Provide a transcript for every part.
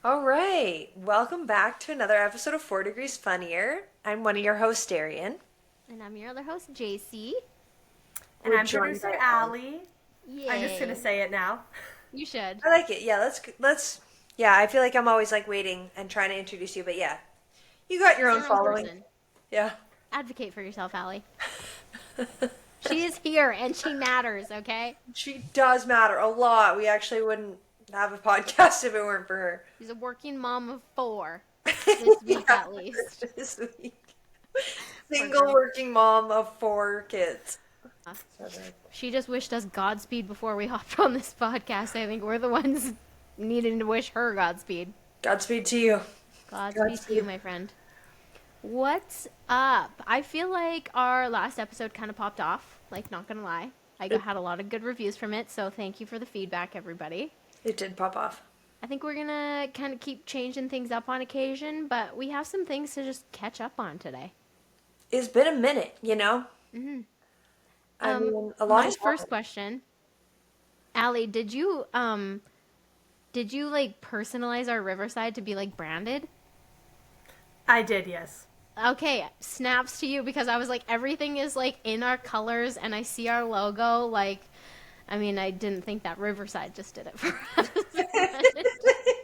All right. Welcome back to another episode of 4 Degrees Funnier. I'm one of your hosts, Darian. And I'm your other host, JC. And We're I'm joined producer by Allie. Allie. I'm just gonna Yay. say it now. You should. I like it. Yeah, let's yeah, I feel like I'm always like waiting and trying to introduce you, but yeah. You got your She's own her own following. person. Yeah. Advocate for yourself, Allie. She is here and she matters, okay? She does matter a lot. We actually wouldn't have a podcast if it weren't for her. She's a working mom of 4. This week, Yeah, at least. this week. Poor Single girl. working mom of 4 kids. She just wished us Godspeed before we hopped on this podcast. I think we're the ones needing to wish her Godspeed. Godspeed to you. Godspeed to Godspeed. you, my friend. What's up? I feel like our last episode kind of popped off. Like, not gonna lie. Had a lot of good reviews from it, so thank you for the feedback, everybody. It did pop off. I think we're gonna kind of keep changing things up on occasion, but we have some things to just catch up on today. It's been a minute, you know? Mm-hmm. I mean, a lot My has first happened. question, Allie, did you like personalize our Riverside to be like branded? I did, yes. Okay, snaps to you because I was like, everything is like in our colors and I see our logo. Like, I mean, I didn't think that Riverside just did it for us. 10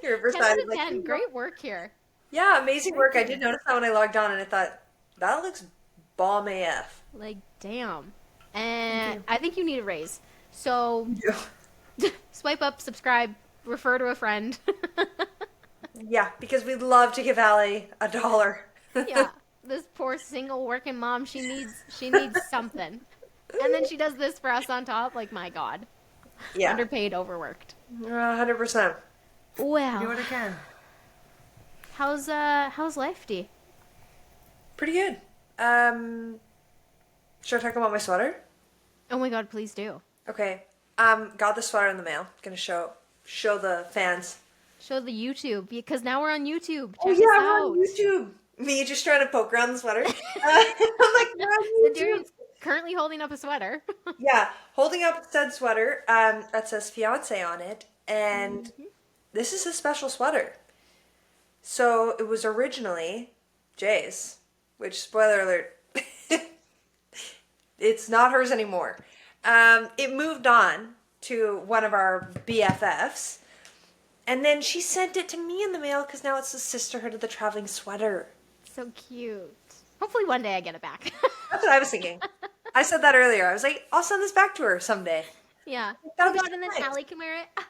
Riverside out is of like, 10. Great work here. yeah, amazing Great work. I work. did notice that when I logged on and I thought, that looks bomb AF. Like, damn. And I think you need a raise. So, swipe up, subscribe, refer to a friend. Yeah, because we'd love to give Allie $1. Yeah, this poor single working mom, she needs something. And then she does this for us on top. Like, my God. Yeah, Underpaid, overworked. 100%. Do Well, it again. how's lefty? Pretty good. Should I talk about my sweater? Oh my God, please do. Okay. Got the sweater in the mail. Gonna show the fans. Show the YouTube because now we're on YouTube. Oh Check yeah, us we're on out. YouTube. Me just trying to poke around the sweater. I'm like, we're So on YouTube. Darian's currently holding up a sweater. Yeah, holding up said sweater that says fiance on it, and this is a special sweater. So it was originally Jay's, which spoiler alert, it's not hers anymore. It moved on to one of our BFFs, and then she sent it to me in the mail because now it's the Sisterhood of the Traveling Sweater. So cute. Hopefully one day I get it back. That's what I was thinking. I said that earlier. I was like, I'll send this back to her someday. Yeah. That'll Oh be God, so and then nice. Allie can wear it. Ah,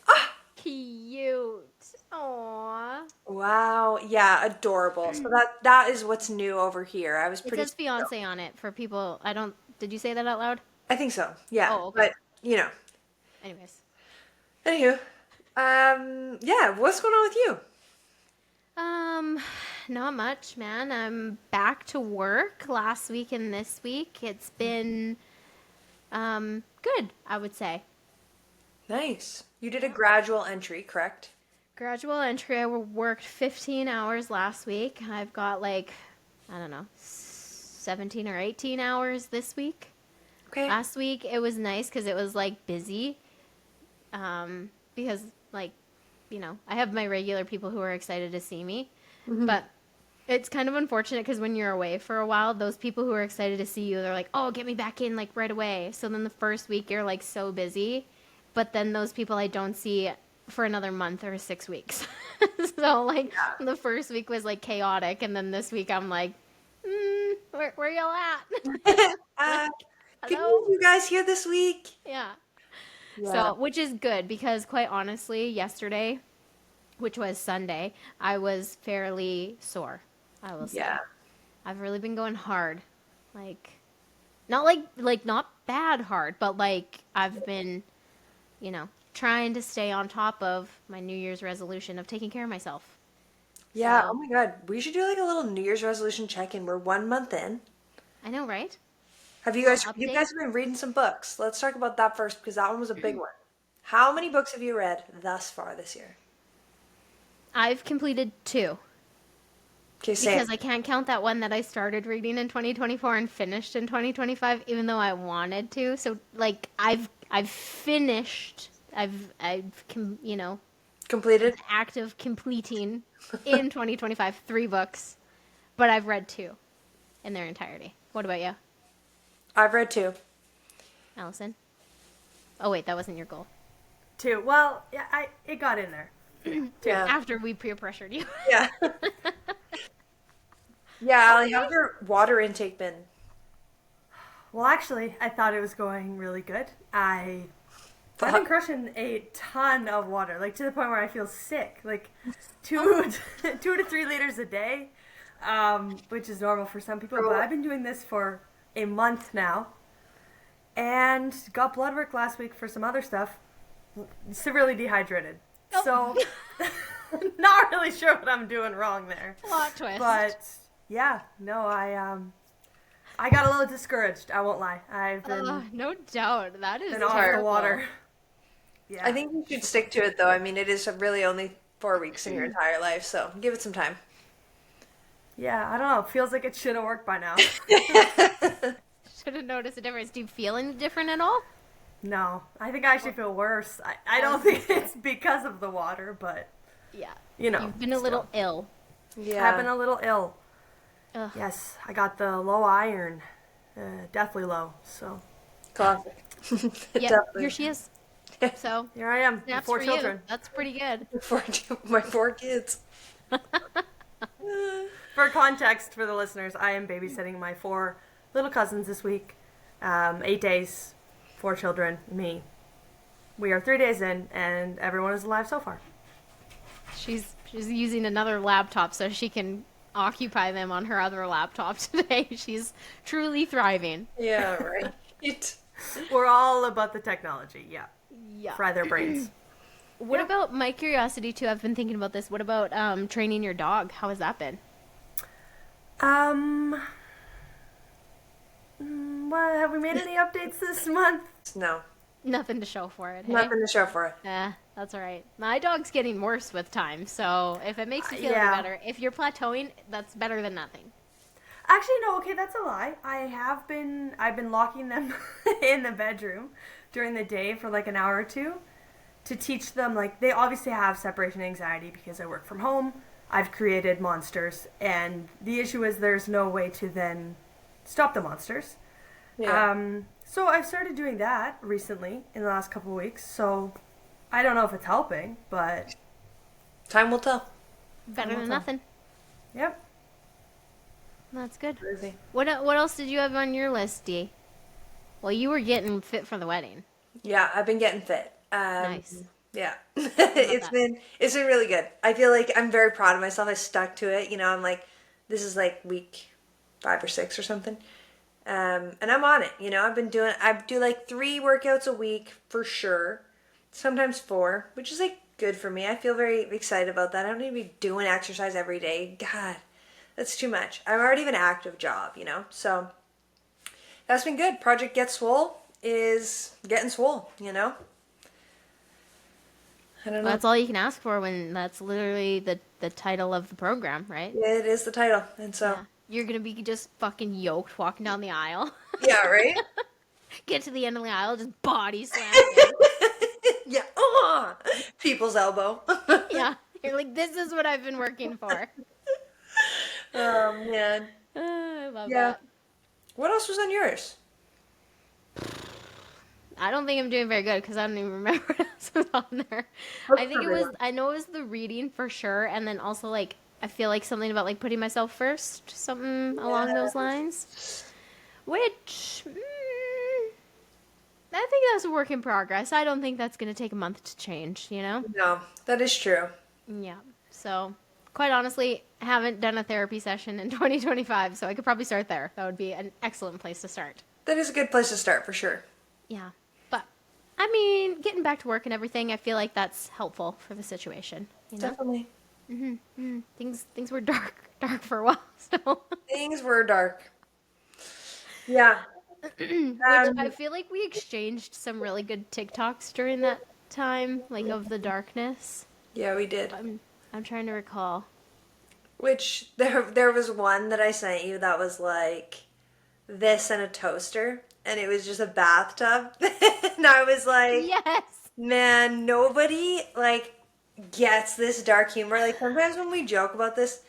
Ah, cute. Aww. wow. Yeah, adorable. So that is what's new over here. I was It pretty says fiance on it for people. I don't. Did you say that out loud? I think so. Yeah. Oh, okay. But, you know. Anyways. Anywho. Yeah, what's going on with you? Um, not much, man. I'm back to work last week and this week. It's been good, I would say. Nice. You did a gradual entry, correct? Gradual entry. I worked 15 hours last week. I've got like, I don't know, 17 or 18 hours this week. Okay. Last week it was nice because it was like busy. Because like, I have my regular people who are excited to see me, but it's kind of unfortunate because when you're away for a while, those people who are excited to see you, they're like, oh, get me back in like right away. So then the first week you're like so busy, but then those people I don't see for another month or 6 weeks. So like the first week was like chaotic, and then this week I'm like, where y'all at? uh, good Hello? news, you guys here this week. Yeah. Yeah. So, which is good because quite honestly, yesterday, which was Sunday, I was fairly sore. I will say. Yeah. I've really been going hard. Like not not bad hard, but like I've been, trying to stay on top of my New Year's resolution of taking care of myself. Yeah. So, Oh my God. We should do like a little New Year's resolution check-in. We're 1 month in. I know, right? Have you Little guys you update. guys have been reading some books? Let's talk about that first because that one was a big one. How many books have you read thus far this year? I've completed 2 Okay, same. because I can't count that one that I started reading in 2024 and finished in 2025 even though I wanted to. So like I've finished. I've Completed? Act of completing in 2025 3 books, but I've read 2 in their entirety. What about you, I've read 2. Allison? Oh wait, that wasn't your goal. 2. Well, yeah, it got in there. Yeah. After we peer pressured you. Yeah. Yeah, Allie, how's your water intake been? Well, actually, I thought it was going really good. I've been crushing a ton of water, like to the point where I feel sick. Like 2 to 3 liters a day, which is normal for some people. But I've been doing this for a month now, and got blood work last week for some other stuff. Severely dehydrated. So, not really sure what I'm doing wrong there. Plot twist. But yeah, no, I got a little discouraged. I won't lie. I've been No doubt. That is been off the terrible. water. Yeah. I think you should stick to it, though. I mean, it is really only 4 weeks in your entire life, so give it some time. Yeah, I don't know. It feels like it should have worked by now. Should have noticed a difference. Do you feel any different at all? No, I think I actually feel worse. I don't think it's because of the water, but Yeah. you know, You've been a little ill. Yeah. I've been a little ill. Ugh. Yes, I got the low iron, deathly low. So Classic. Yeah, Definitely. here she is. So, here I am, with that's 4 for children. you. That's pretty good. My 4 kids. For context, for the listeners, I am babysitting my 4 little cousins this week. 8 days, 4 children, me. We are 3 days in, and everyone is alive so far. She's using another laptop so she can occupy them on her other laptop today. She's truly thriving. Yeah, right. We're all about the technology, yeah. Yeah. Fry their brains. What Yeah. about my curiosity too? I've been thinking about this. What about training your dog? How has that been? What, have we made any updates this month? No, Nothing to show for it. Hey? nothing to show for it. That's all right. My dog's getting worse with time, so if it makes you feel any Yeah. better, if you're plateauing, that's better than nothing. Actually, no. Okay, that's a lie. I've been locking them in the bedroom during the day for like an hour or two to teach them. Like, they obviously have separation anxiety because I work from home. I've created monsters, and the issue is there's no way to then stop the monsters. Yeah. So I've started doing that recently in the last couple of weeks. So I don't know if it's helping, but Time will tell. Better than nothing. yep. That's good. Crazy. What else did you have on your list, Dee? Well, you were getting fit for the wedding. Yeah, I've been getting fit. Nice. Yeah. that? It's been really good. I feel like I'm very proud of myself. I stuck to it. You know, I'm like, this is like week 5 or 6 or something. And I'm on it. You know, I do like 3 workouts a week for sure. Sometimes 4, which is like good for me. I feel very excited about that. I don't need to be doing exercise every day. God, that's too much. I'm already have an active job, you know? So that's been good. Project Get Swole is getting swole, you know? I don't know. That's all you can ask for when that's literally the title of the program, right? It is the title. And so, Yeah. You're going to be just fucking yoked walking down the aisle. yeah, right? Get to the end of the aisle, just body slamming. Yeah. People's elbow. Yeah. You're like, this is what I've been working for. Oh, man. I love Yeah. that. What else was on yours? I don't think I'm doing very good because I don't even remember what else was on there. Look I think for it was, me. I know it was the reading for sure. And then also, like, I feel like something about, like, putting myself first. Something along those lines. Which, I think that's a work in progress. I don't think that's going to take a month to change, you know? No, that is true. Yeah. So, quite honestly, I haven't done a therapy session in 2025, so I could probably start there. That would be an excellent place to start. That is a good place to start for sure. Yeah. But, I mean, getting back to work and everything, I feel like that's helpful for the situation, you know? Definitely. Things were dark for a while, so. Things were dark. Yeah. Which I feel like we exchanged some really good TikToks during that time, like of the darkness. Yeah, we did. I'm trying to recall. Which there was one that I sent you that was like this and a toaster, and it was just a bathtub. And I was like, Yes. man, nobody like gets this dark humor. Like sometimes when we joke about this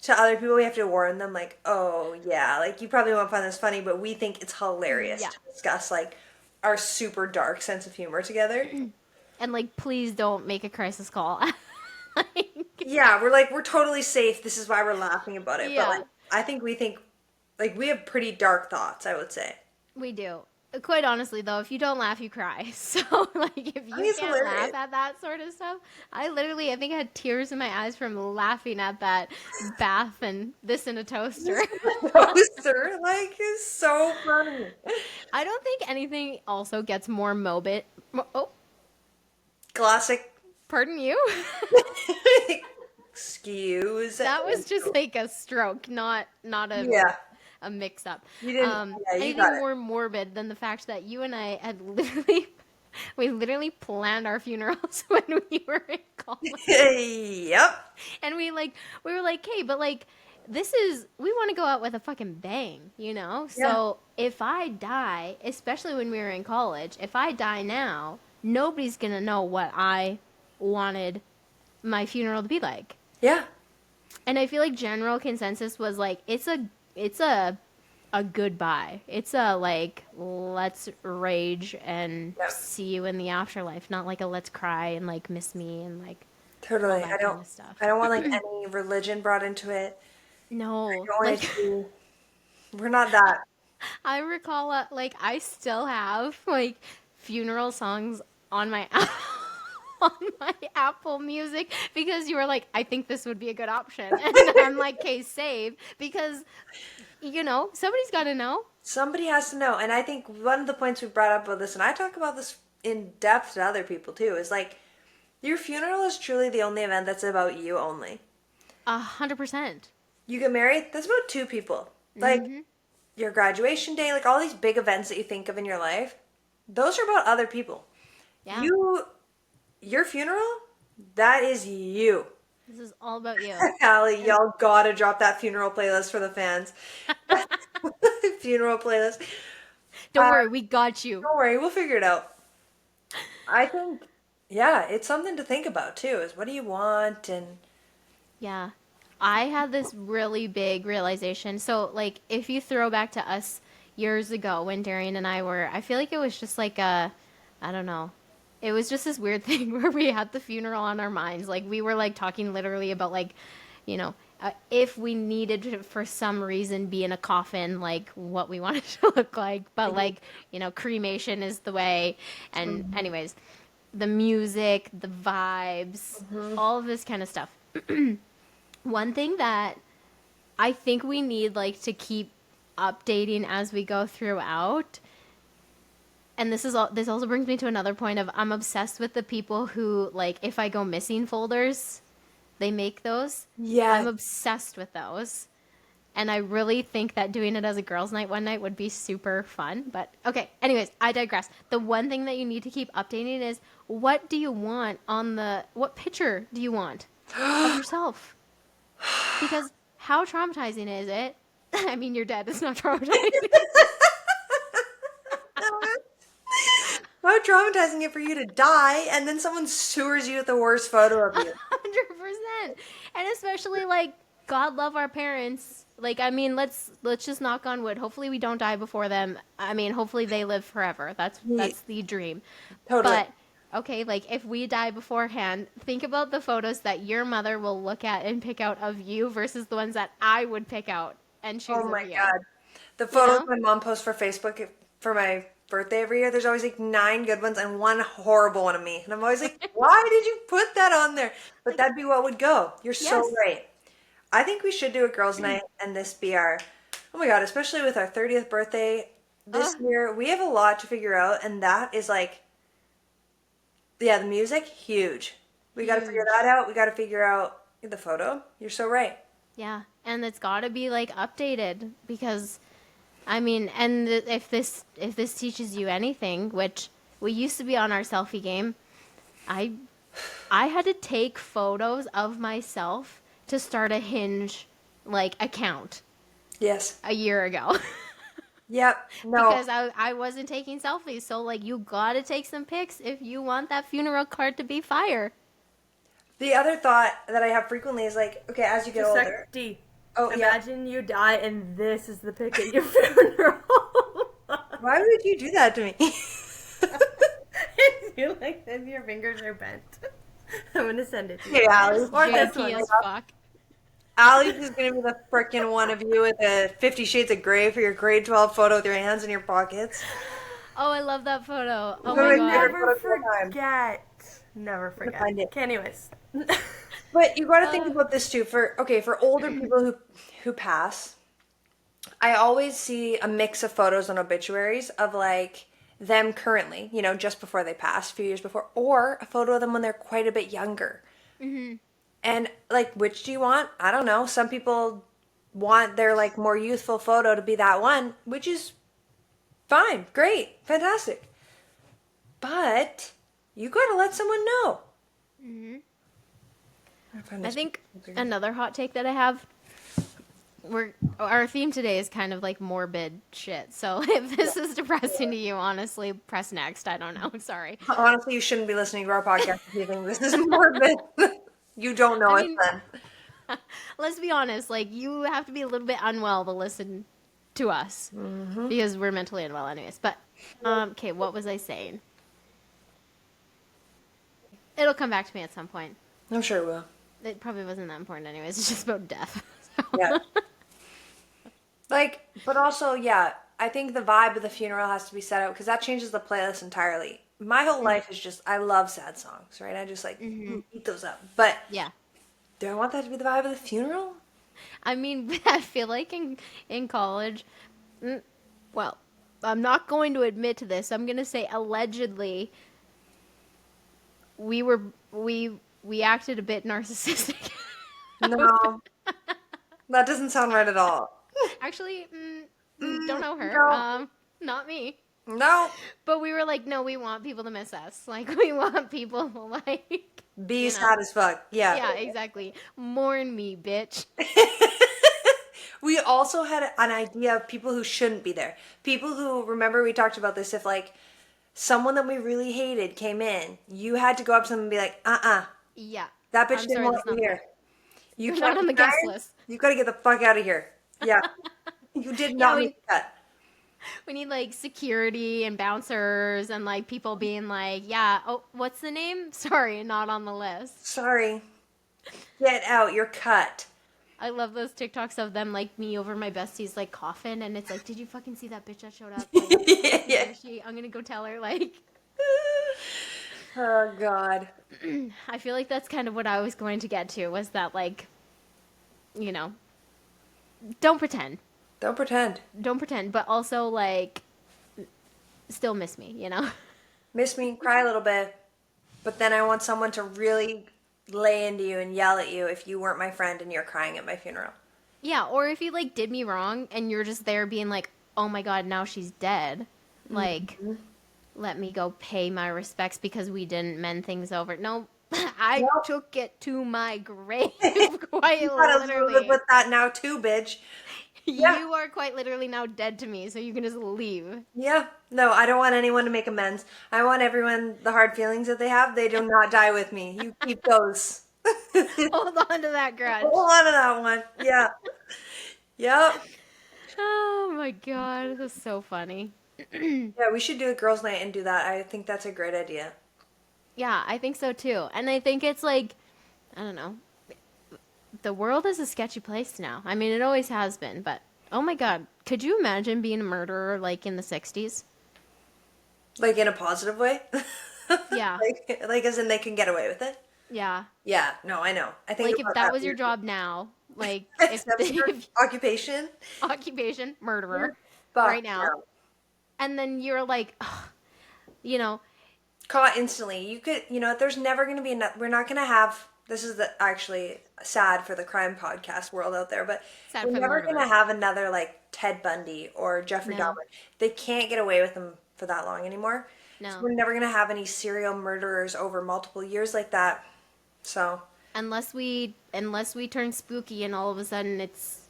to other people, we have to warn them, like, oh yeah, like you probably won't find this funny, but we think it's hilarious Yeah. to discuss like our super dark sense of humor together. And like, please don't make a crisis call. Like, Yeah, we're like, we're totally safe. This is why we're laughing about it. But like, yeah, I think we think, like, we have pretty dark thoughts, I would say. we do. Quite honestly, though, if you don't laugh, you cry. So, like, if I think you it's can't hilarious. laugh at that sort of stuff, I think I had tears in my eyes from laughing at that bath and this in a toaster. Toaster, like, is so funny. I don't think anything also gets more morbid. Oh, Classic. pardon you? Excuse. That was just like a stroke, not Yeah, a mix up. you didn't. Yeah, you got Anything more morbid than the fact that you and I had literally we literally planned our funerals when we were in college. it. Yep. And we were like, "Hey, but like this is we want to go out with a fucking bang, you know? Yeah. So, if I die, especially when we were in college, if I die now, nobody's going to know what I wanted my funeral to be like." Yeah. And I feel like general consensus was like it's a goodbye. It's a like let's rage and Yep. see you in the afterlife, not like a let's cry and like miss me and like all Totally. that kind of stuff. I don't want like any religion brought into it. I No, don't want it like to be. We're not that. I recall like I still have like funeral songs on my on my Apple Music because you were like, I think this would be a good option. And I'm like, okay, save because somebody's got to know. Somebody has to know. And I think one of the points we brought up about this, and I talk about this in depth to other people too, is like your funeral is truly the only event that's about you only. 100%. You get married, that's about two people. Like your graduation day, like all these big events that you think of in your life, those are about other people. Yeah. Your funeral, that is you. This is all about you. Allie, y'all gotta drop that funeral playlist for the fans. Funeral playlist. Don't worry, we got you. Don't worry, we'll figure it out. I think, yeah, it's something to think about too. Is what do you want and Yeah. I had this really big realization. So, like, if you throw back to us years ago when Darian and I were, I feel like it was just like I don't know. It was just this weird thing where we had the funeral on our minds. Like, we were, like, talking literally about, like, if we needed to, for some reason, be in a coffin, like, what we wanted to look like. But, like, cremation is the way. And, anyways, the music, the vibes, all of this kind of stuff. One thing that I think we need like to keep updating as we go throughout, and this also brings me to another point of I'm obsessed with the people who like if I go missing folders, they make those. yeah, I'm obsessed with those. And I really think that doing it as a girls' night one night would be super fun. But okay, anyways, I digress. The one thing that you need to keep updating is what do you want what picture do you want of yourself? Because how traumatizing is it? I mean, you're dead. It's not traumatizing. how traumatizing it for you to die and then someone sewers you with the worst photo of you. 100%. And especially like God love our parents. Like I mean, let's just knock on wood. Hopefully we don't die before them. I mean, hopefully they live forever. That's the dream. Totally. But okay, like if we die beforehand, think about the photos that your mother will look at and pick out of you versus the ones that I would pick out and choose Oh my of you. God. The photos know? my mom posts for Facebook for my birthday every year, there's always like 9 good ones and one horrible one of me. And I'm always like, why did you put that on there? But that'd be what would go. You're so Yes. right. I think we should do a girls' night and this be our, oh my God, especially with our 30th birthday this year, we have a lot to figure out. And that is like, yeah, the music, huge. We got to figure that out. We got to figure out the photo. You're so right. Yeah, and it's got to be like updated because I mean, and if this teaches you anything, which we used to be on our selfie game, I had to take photos of myself to start a Hinge like account Yes. a year ago. Yep. No. Because I wasn't taking selfies. So like you got to take some pics if you want that funeral card to be fire. The other thought that I have frequently is like, okay, as you get Just older. sec D. Oh, yeah. Imagine you die and this is the pic at your funeral. Why would you do that to me? You like then your fingers are bent. I'm gonna send it to Hey, you. Allie. Or this Janky one. as fuck. Allie's is gonna be the frickin' one of you with a 50 Shades of Grey for your grade 12 photo with your hands in your pockets. Oh, I love that photo. Oh One my of my favorite god. Never photos of all time. forget. Never I'm gonna forget. find it. Okay, anyways. But you got to think about this too. For older people who pass, I always see a mix of photos on obituaries of like them currently, just before they pass, a few years before, or a photo of them when they're quite a bit younger. And like, which do you want? I don't know. Some people want their like more youthful photo to be that one, which is fine, great, fantastic. But you got to let someone know. I think another hot take that I have, our theme today is kind of like morbid shit. So if this is depressing to you, honestly, press next. I don't know. Sorry. Honestly, you shouldn't be listening to our podcast if you think this is morbid. You don't know I us mean, then. let's be honest. Like, you have to be a little bit unwell to listen to us because we're mentally unwell, anyways. But okay, what was I saying? It'll come back to me at some point. I'm sure it will. It probably wasn't that important, anyways. It's just about death. Yeah. Like, but also, yeah, I think the vibe of the funeral has to be set out because that changes the playlist entirely. My whole life is just, I love sad songs, right? I just like eat those up. But Yeah. do I want that to be the vibe of the funeral? I mean, I feel like in college, well, I'm not going to admit to this. I'm going to say allegedly we acted a bit narcissistic. No, that doesn't sound right at all. Actually, don't know her. No. Not me. No. But we were like, no, we want people to miss us. Like, we want people to like, Be you know. sad as fuck. Yeah. Yeah, exactly. Mourn me, bitch. We also had an idea of people who shouldn't be there. People who, remember we talked about this, if like someone that we really hated came in, you had to go up to them and be like, Yeah. that bitch I'm didn't sorry, want that's you not here. You You're can't not on be the guest hired. list. You gotta get the fuck out of here. Yeah. You did Yeah, not make the cut. we need like security and bouncers and like people being like, yeah, oh, what's the name? Sorry, not on the list. Sorry. Get out. You're cut. I love those TikToks of them like me over my bestie's like coffin, and it's like, did you fucking see that bitch that showed up? Like, Yeah. where is she? I'm gonna go tell her. Like, Oh, God. I feel like that's kind of what I was going to get to, was that like, don't pretend, Don't pretend. but also like, still miss me, Miss me, cry a little bit. But then I want someone to really lay into you and yell at you if you weren't my friend and you're crying at my funeral. Yeah, or if you like did me wrong and you're just there being like, oh my god, now she's dead. Like, let me go pay my respects because we didn't mend things over. No, I Nope. took it to my grave quite You gotta literally. live with that now too, bitch. Yeah. You are quite literally now dead to me, so you can just leave. Yeah. No, I don't want anyone to make amends. I want everyone, the hard feelings that they have, they do not die with me. You keep those. Hold on to that grudge. Hold on to that one. Yeah. Yep. Oh my god, this is so funny. Yeah, we should do a girls' night and do that. I think that's a great idea. Yeah, I think so too. And I think it's like, I don't know. The world is a sketchy place now. I mean, it always has been, but oh my god, could you imagine being a murderer like in the 60s? Like in a positive way? Yeah. like as in they can get away with it? Yeah. Yeah, no, I know. I think Like if about that was your weird- job now, like if, That's your if occupation. occupation, murderer, Fuck right now. no. And then you're like, ugh, Caught instantly. You could, there's never going to be enough. We're not going to have. This is actually sad for the crime podcast world out there, but Sad we're for the never going to murderers. have another like Ted Bundy or Jeffrey No. Dahmer. They can't get away with them for that long anymore. No. So we're never going to have any serial murderers over multiple years like that. So unless we turn spooky and all of a sudden it's,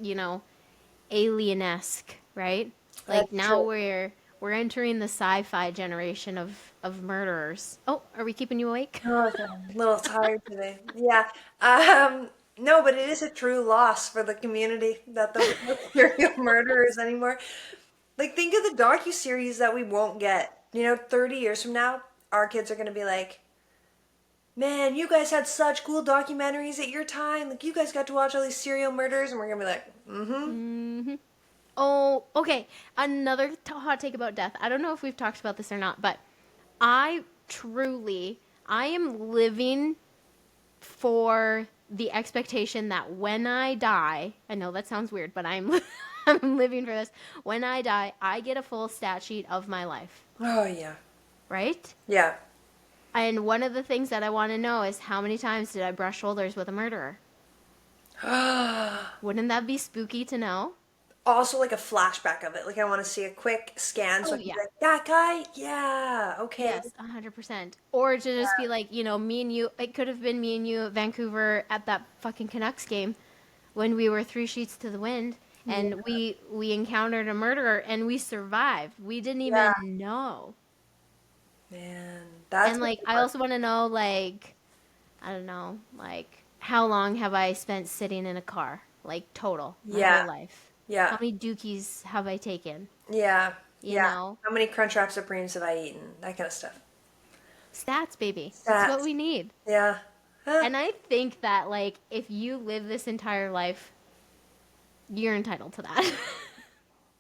alien-esque, right? Like That's now true. we're entering the sci-fi generation of murderers. Oh, are we keeping you awake? Oh, I'm a little tired today. Yeah. No, but it is a true loss for the community that there's no serial murderers anymore. Like, think of the docu-series that we won't get. 30 years from now, our kids are going to be like, man, you guys had such cool documentaries at your time. Like, you guys got to watch all these serial murders, and we're going to be like, mm-hmm. Mm-hmm. Oh, okay. Another hot take about death. I don't know if we've talked about this or not, but I truly, I am living for the expectation that when I die, I know that sounds weird, but I'm living for this. When I die, I get a full stat sheet of my life, Oh, yeah. right? Yeah. And one of the things that I want to know is how many times did I brush shoulders with a murderer? Wouldn't that be spooky to know? Also, like a flashback of it. Like, I want to see a quick scan so Oh, I can be yeah. like, that guy? Yeah, okay. Yes, 100%. Or to just be like, me and you, it could have been me and you at Vancouver at that fucking Canucks game when we were 3 sheets to the wind Yeah. and we encountered a murderer and we survived. We didn't Yeah. even know. Man, that's And what like I also want to know like I don't know, like how long have I spent sitting in a car? Like total, my Yeah. whole life. Yeah. How many dookies have I taken? Yeah. You Yeah. know? How many Crunchwrap Supremes have I eaten? That kind of stuff. Stats, baby. That's what Stats. we need. Yeah. Huh. And I think that like if you live this entire life, you're entitled to that.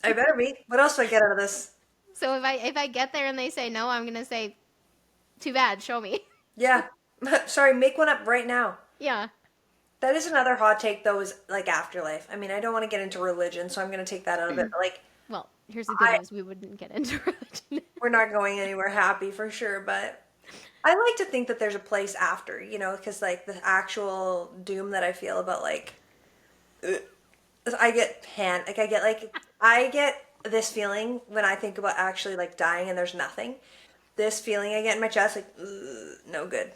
I better be. What else do I get out of this? So if I get there and they say no, I'm gonna say, too bad, show me. Yeah. Sorry, make one up right now. Yeah. That is another hot take, though, is like afterlife. I mean, I don't want to get into religion, so I'm going to take that out of it. But like, Well, here's the good I news: we wouldn't get into religion. we're not going anywhere happy for sure. But I like to think that there's a place after, because like the actual doom that I feel about like, ugh, I get like I get this feeling when I think about actually like dying and there's nothing. This feeling I get in my chest, like, ugh, no good.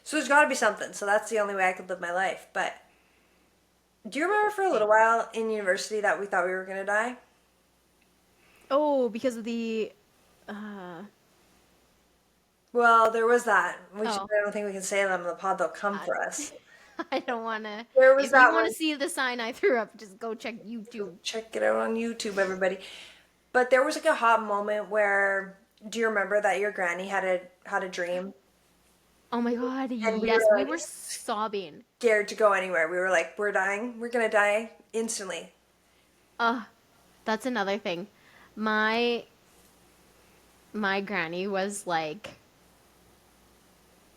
So there's got to be something. So that's the only way I could live my life. But do you remember for a little while in university that we thought we were going to die? Oh, because of the. Uh, Well, there was that. I oh, don't think we can say that on the pod. They'll come for us. I don't want to. There was If that you want one. to see the sign I threw up, just go check YouTube. Check it out on YouTube, everybody. But there was like a hot moment where, do you remember that your granny had a dream? Oh my god, And we yes, were we like were sobbing. scared to go anywhere. We were like, we're dying. We're going to die instantly. That's another thing. My my granny was like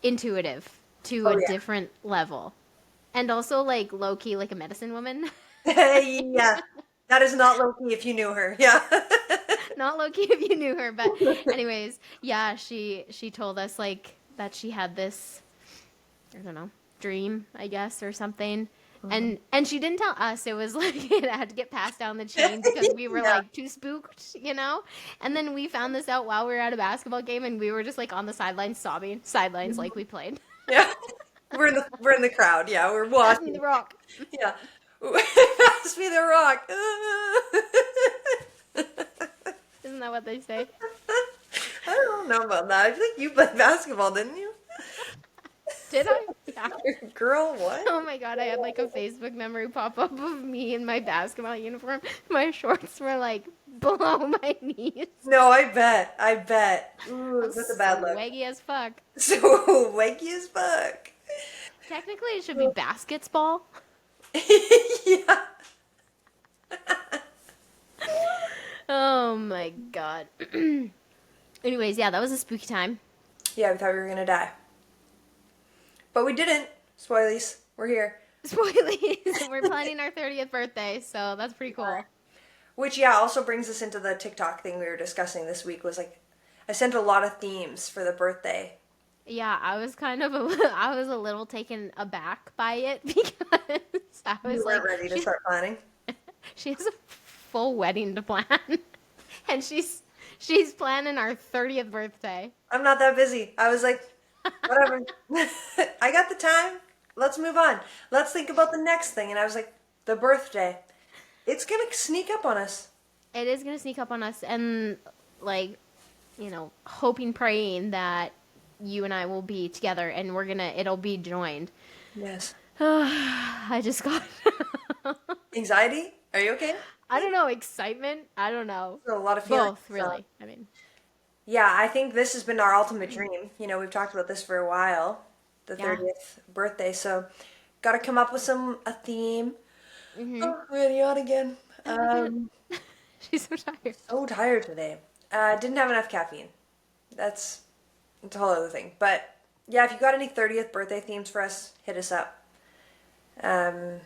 intuitive to Oh, a yeah. different level. And also like low key like a medicine woman. Yeah. That is not Loki if you knew her. Yeah. Not low key if you knew her, but anyways, yeah, she told us like that she had this I don't know, dream, I guess, or something. And she didn't tell us. It was like it had to get passed down the chain because we were Yeah. like too spooked, you know? And then we found this out while we were at a basketball game and we were just like on the sidelines sobbing. Sidelines like we played. Yeah. We're in the crowd. Yeah, we're Pass me the watching. rock. Yeah. Pass me the rock. Isn't that what they say? I don't know about that. I think you played basketball, didn't you? Did I? Yeah. Girl, what? Oh my god, I had like a Facebook memory pop up of me in my basketball uniform. My shorts were like below my knees. No, I bet. I bet. Ooh, that's a bad look. Swaggy as fuck. So wanky as fuck. Technically, it should be basketball. Yeah. Oh my god. Anyways, yeah, that was a spooky time. Yeah, we thought we were gonna die. But we didn't. Spoilies. We're here. Spoilies. We're planning our 30th birthday, so that's pretty cool. Which, yeah, also brings us into the TikTok thing we were discussing this week was like, I sent a lot of themes for the birthday. Yeah, I was I was a little taken aback by it because I was We like, weren't ready to start planning. she has a full wedding to plan, and she's planning our 30th birthday. I'm not that busy. I was like, whatever. I got the time. Let's move on. Let's think about the next thing. And I was like, the birthday. It's gonna sneak up on us. It is gonna sneak up on us, and like, hoping, praying that you and I will be together, and it'll be joined. Yes. I just got, Anxiety? Are you okay? I don't know, excitement. I don't know. A lot of feelings. Both, So, really. I mean, yeah, I think this has been our ultimate dream. We've talked about this for a while, the yeah. 30th birthday. So, got to come up with a theme. Hmm. Oh, I'm gonna yawn again. Um, She's so tired. so tired today. Didn't have enough caffeine. That's, that's a whole other thing. But yeah, if you got any 30th birthday themes for us, hit us up. Um,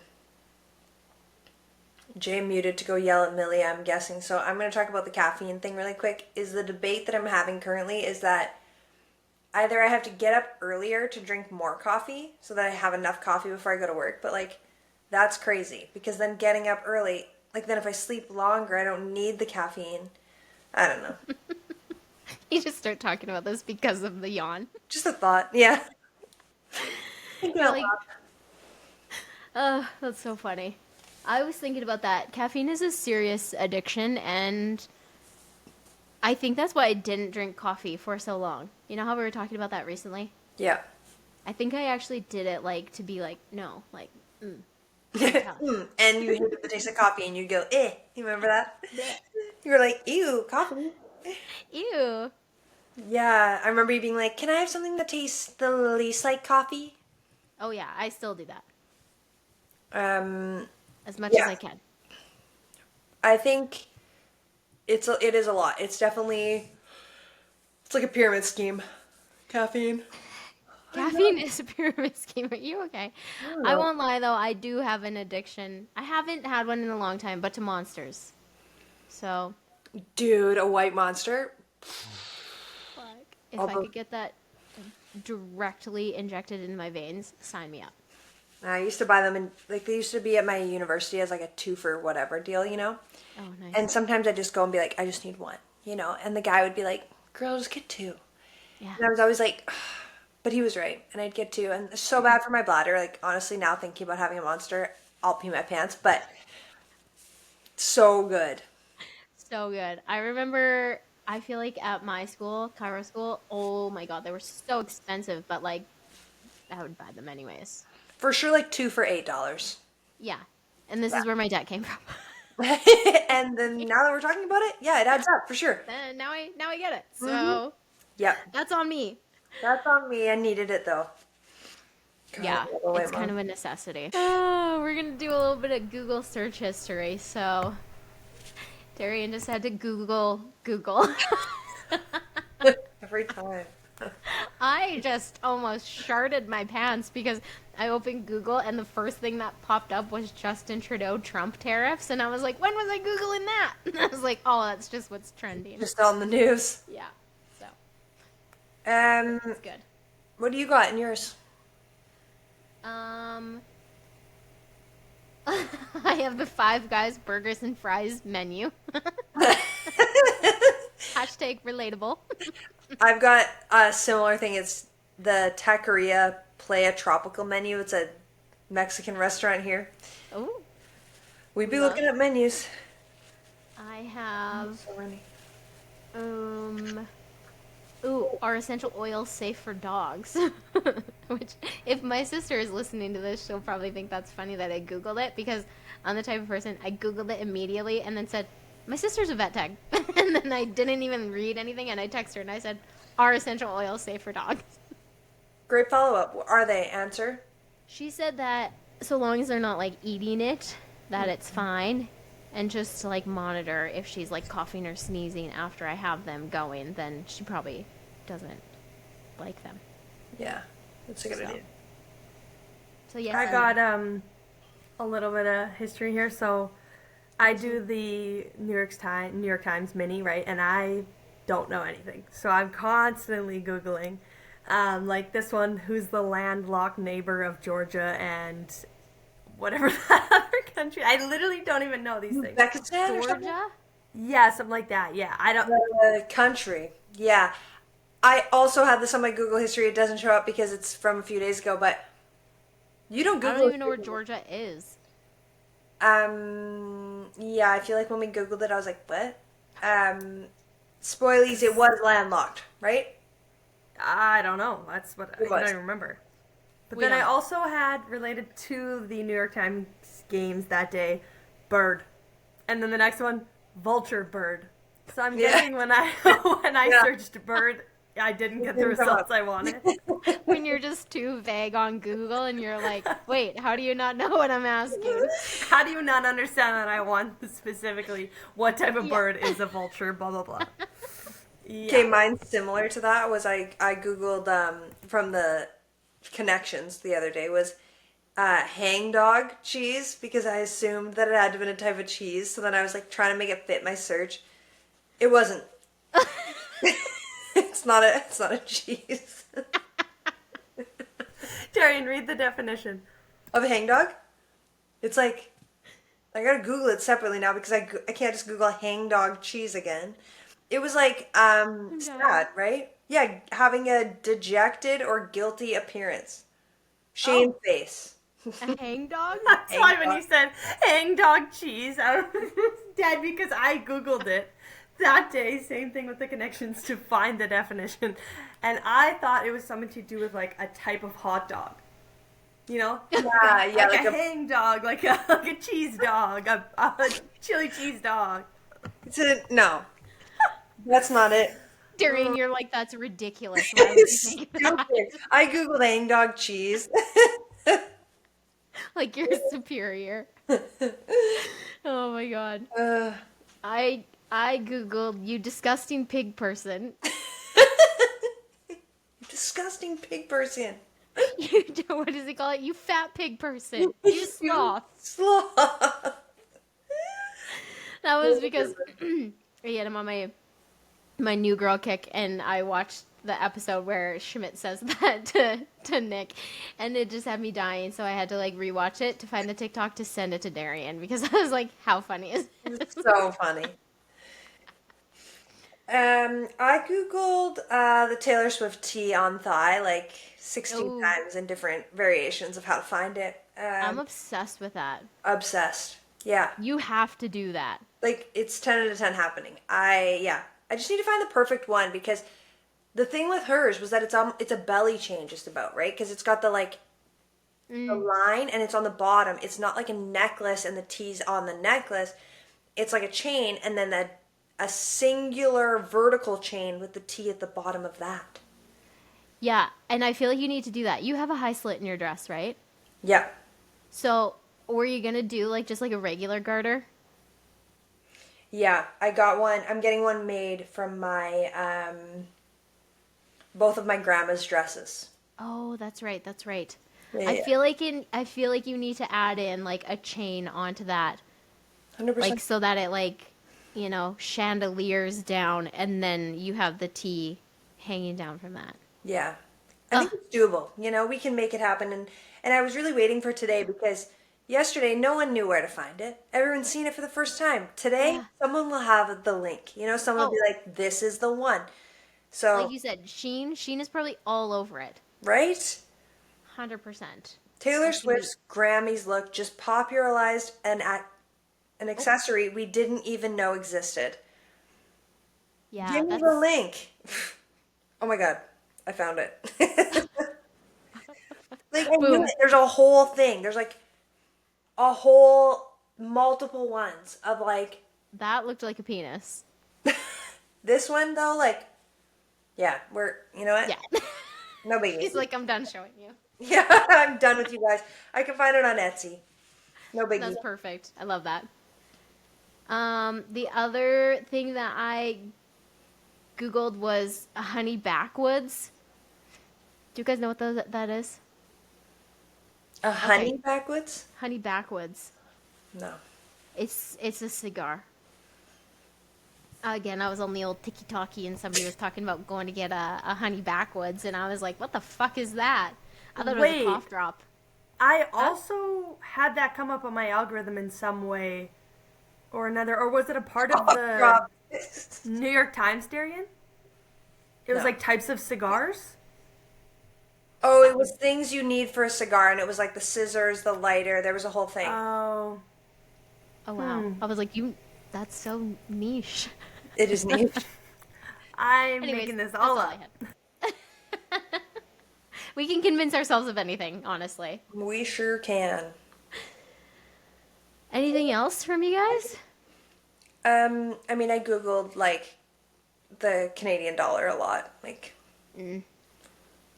Jay muted to go yell at Millie, I'm guessing. So I'm going to talk about the caffeine thing really quick. Is the debate that I'm having currently is that either I have to get up earlier to drink more coffee so that I have enough coffee before I go to work, but like that's crazy because then getting up early, like then if I sleep longer, I don't need the caffeine. I don't know. You just start talking about this because of the yawn. Just a thought. Yeah. Thinking You're out like, loud. that's so funny. I was thinking about that. Caffeine is a serious addiction, and I think that's why I didn't drink coffee for so long. You know how we were talking about that recently? Yeah. I think I actually did it like to be like, no, like, too tough. And you hated the taste of coffee and you'd go, eh. You remember that? Blech. You were like, ew, coffee. Ew. Yeah, I remember you being like, can I have something that tastes the least like coffee? Oh yeah, I still do that Um, as much as yeah, I can. I think it is a lot. It's like a pyramid scheme. Caffeine. Caffeine is a pyramid scheme. Are you okay? I don't I know. won't lie though, I do have an addiction. I haven't had one in a long time, but to monsters. So, Dude, a white monster. fuck. If I Although could get that directly injected in my veins, sign me up. I used to buy them and like they used to be at my university as like a two for whatever deal. Oh, And nice. sometimes I just go and be like, I just need one. And the guy would be like, girl, just get two. Yeah. And I was always like, but he was right. And I'd get two. And it's so bad for my bladder. Like, honestly, now thinking about having a monster, I'll pee my pants. But so good. So good. I remember, I feel like at my school, Cairo school, oh my god, they were so expensive, but like, I would buy them anyways. For sure, like two for $8. Yeah. And this Yeah. is where my debt came from. And then now that we're talking about it, yeah, it adds up for sure. And now I get it. Hmm. So Yep. that's on me. That's on me. I needed it though. God, I Yeah, love a white it's kind mom. of a necessity. Oh, we're gonna do a little bit of Google search history. So Darian just had to Google. Every time. I just almost sharted my pants because I opened Google and the first thing that popped up was Justin Trudeau Trump tariffs, and I was like, when was I Googling that? And I was like, oh, that's just what's trending. Just on the news. Yeah, so Um, it's good. what do you got in yours? Um, I have the Five Guys burgers and fries menu. Hashtag relatable. I've got a similar thing. It's the Taqueria Playa Tropical menu. It's a Mexican restaurant here. Oh, We'd be love. looking at menus. I have So many. um. Ooh, are essential oils safe for dogs? Which, if my sister is listening to this, she'll probably think that's funny that I Googled it because I'm the type of person, I Googled it immediately and then said, my sister's a vet tech. And then I didn't even read anything and I texted her and I said, are essential oils safe for dogs? Great follow up. Are they? Answer. She said that so long as they're not like eating it, that it's fine. And just to like monitor if she's like coughing or sneezing after I have them going, then she probably doesn't like them. Yeah, that's a good So, idea. So yes, I got a little bit of history here. So I do the New York Times mini, right? And I don't know anything. So I'm constantly Googling. Like this one, who's the landlocked neighbor of Georgia and whatever that other country. I literally don't even know these things. Uzbekistan or something? Georgia. Yeah, something like that. Yeah, I don't. The country. Yeah. I also have this on my Google history. It doesn't show up because it's from a few days ago, but you don't I Google don't even know where history. Georgia is. Yeah, I feel like when we Googled it, I was like, what? Spoilies, it was landlocked, right? I don't know. That's what It I don't was. even remember. But We then don't I know. also had related to the New York Times games that day, bird, and then the next one, vulture bird. So I'm Yeah. guessing when I when I Yeah. searced bird, I didn't It get the didn't come results up. I wanted. When you're just too vague on Google and you're like, wait, how do you not know what I'm asking? How do you not understand that I want specifically what type of Yeah. bird is a vulture? Blah blah blah. Okay, Yeah. mine's similar to that. Was I Googled from the connections the other day was hangdog cheese because I assumed that it had to have been a type of cheese. So then I was like trying to make it fit my search. It wasn't. It's not a cheese. Darian, read the definition. Of a hangdog? It's like I gotta Google it separately now because I can't just Google hangdog cheese again. It was like I'm dying. sad, right? Yeah, having a dejected or guilty appearance. Shame Oh, face. A hang dog? that's why when Hangdog. you said hangdog cheese, I was dead because I googled it that day. Same thing with the connections to find the definition, and I thought it was something to do with like a type of hot dog. You know, Yeah, yeah, like a like a hang dog, like a cheese dog, a chili cheese dog. it's a no. That's not it. Darian, Mm, you're like, that's ridiculous. Why would you it's think that? stupid. I googled hangdog cheese. Like you're superior. Oh my god. uh, I googled you disgusting pig person. disgusting pig person. You what does he call it? You fat pig person. You You sloth. sloth. That was because yeah, I'm on my new girl kick, and I watched the episode where Schmidt says that to Nick, and it just had me dying. So I had to like rewatch it to find the TikTok to send it to Darian because I was like, "How funny is It's this?" so funny. I googled the Taylor Swift tea on thigh like 16 Oh, times in different variations of how to find it. I'm obsessed with that. Obsessed. Yeah. You have to do that. Like it's 10 out of 10 happening. I just need to find the perfect one because the thing with hers was that it's a belly chain just about, right? Because it's got the like the Mm, line and it's on the bottom. It's not like a necklace and the T's on the necklace. It's like a chain and then a singular vertical chain with the T at the bottom of that. yeah, and I feel like you need to do that. You have a high slit in your dress, right? Yeah. So, were you gonna do like just like a regular garter? Yeah, I got one. I'm getting one made from my both of my grandma's dresses. Oh, that's right. That's right. Yeah, yeah. I feel like you need to add in like a chain onto that, like 100%. so that it like, chandeliers down and then you have the T hanging down from that. Yeah. I Ugh. think it's doable. We can make it happen and I was really waiting for today because yesterday no one knew where to find it. Everyone's seen it for the first time. Today Yeah. someone will have the link. Someone will be Oh, like this is the one. like So, you said, Sheen is probably all over it. right? 100%. Taylor Like you need Swift's Grammys look just popularized an Oh, accessory we didn't even know existed. yeah, Give me the that's link. Oh my god, I found it. Like I knew boom. it. There's a whole thing. There's like a whole multiple ones of like That looked like a penis. this one though. Like yeah, you know what? Yeah. No biggie. He's like, I'm done showing you. Yeah, I'm done with you guys. I can find it on Etsy. No biggie. That's perfect. I love that. The other thing that I Googled was a honey backwoods. Do you guys know what that is? A honey Okay, backwoods? honey backwoods. No. It's a cigar. Again, I was on the old tiki talkie and somebody was talking about going to get a honey backwoods, and I was like, what the fuck is that? I thought it was a Wait, cough drop. I Huh? also had that come up on my algorithm in some way or another, or was it a part of Cough the drop. New York Times, Darian? It was No. like types of cigars. Oh, it was things you need for a cigar, and it was like the scissors, the lighter. There was a whole thing. Oh, Oh wow. I was like, that's so niche. It is neat. I'm Anyways, making this that's all all I up. had. We can convince ourselves of anything, honestly. We sure can. Anything else from you guys? I mean, I googled like the Canadian dollar a lot. Like, yeah,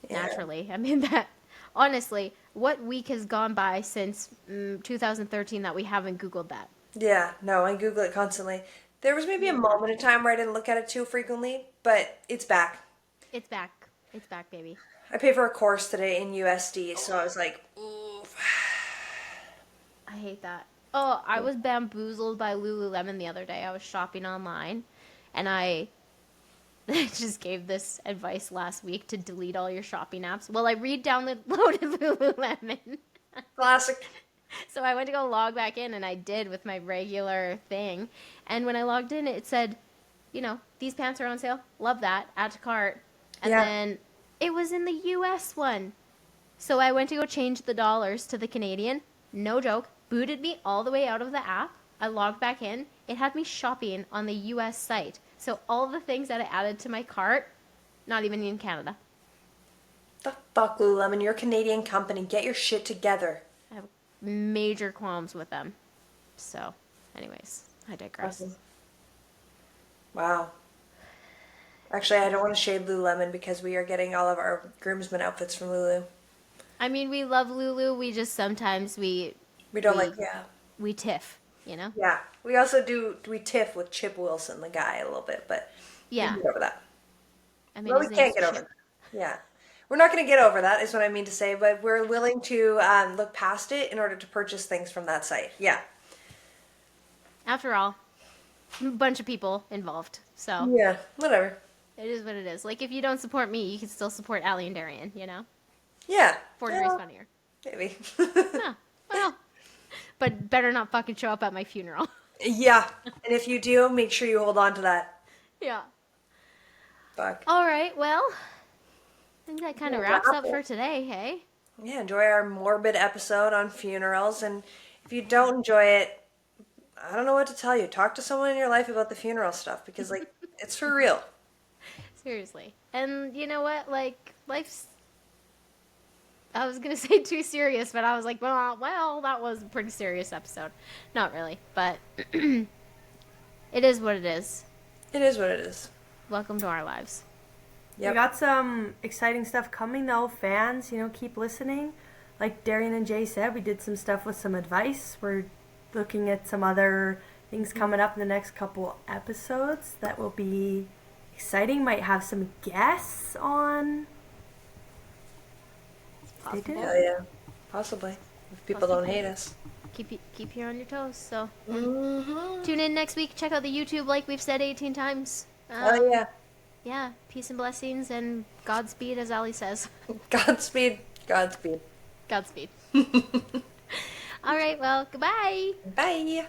Naturally. I mean, that, honestly, what week has gone by since 2013 that we haven't Googled that? yeah. No, I Google it constantly. There was maybe a moment in time where I didn't look at it too frequently, but it's back. It's back. It's back, baby. I paid for a course today in USD, so I was like, ooh. I hate that. Oh, I was bamboozled by Lululemon the other day. I was shopping online, and I just gave this advice last week to delete all your shopping apps. Well, I re-downloaded Lululemon. Classic. So I went to go log back in, and I did with my regular thing. And when I logged in, it said, these pants are on sale. Love that. Add to cart. And Yeah. then it was in the US one. So I went to go change the dollars to the Canadian. No joke. Booted me all the way out of the app. I logged back in. It had me shopping on the US site. So all the things that I added to my cart, not even in Canada. The fuck, Lululemon? You're a Canadian company. Get your shit together. I have major qualms with them. So, anyways, I digress. Awesome. Wow. Actually, I don't want to shade Lululemon because we are getting all of our groomsmen outfits from Lulu. I mean, we love Lulu. We just sometimes We don't We- like, yeah. we tiff, you know? Yeah. We also we tiff with Chip Wilson, the guy, a little bit, but we Yeah. can get over that. I mean, Well, his we name's can't get over Chip. that. Yeah. We're not going to get over that, is what I mean to say, but we're willing to look past it in order to purchase things from that site. Yeah. After all, a bunch of people involved. So, Yeah. Whatever. it is what it is. Like, if you don't support me, you can still support Allie and Darian, you know? Yeah. 4 degrees Yeah, funnier. maybe. Huh. Well, but better not fucking show up at my funeral. Yeah. And if you do, make sure you hold on to that. Yeah. Fuck. All right, well, I think that kind of Yeah, wraps wrap up it. for today, hey? Yeah, enjoy our morbid episode on funerals. And if you don't enjoy it, I don't know what to tell you. Talk to someone in your life about the funeral stuff because, like, it's for real. Seriously. And you know what? Like, life's. I was going to say too serious, but I was like, well, that was a pretty serious episode. Not really, but it is what it is. It is what it is. Welcome to our lives. Yep. We got some exciting stuff coming though, fans. Keep listening. Like Darian and Jay said, we did some stuff with some advice. We're looking at some other things coming up in the next couple episodes that will be exciting. Might have some guests on. Stay tuned. Hell yeah. Possibly. If people don't hate us. Keep you on your toes. So Mm-hmm. tune in next week. Check out the YouTube, like we've said 18 times. Oh, yeah. Yeah, peace and blessings and Godspeed, as Ali says. Godspeed. Godspeed. Godspeed. All right, well, goodbye. Bye.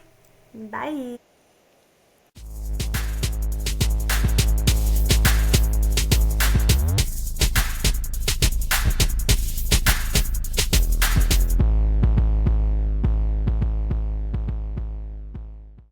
Bye.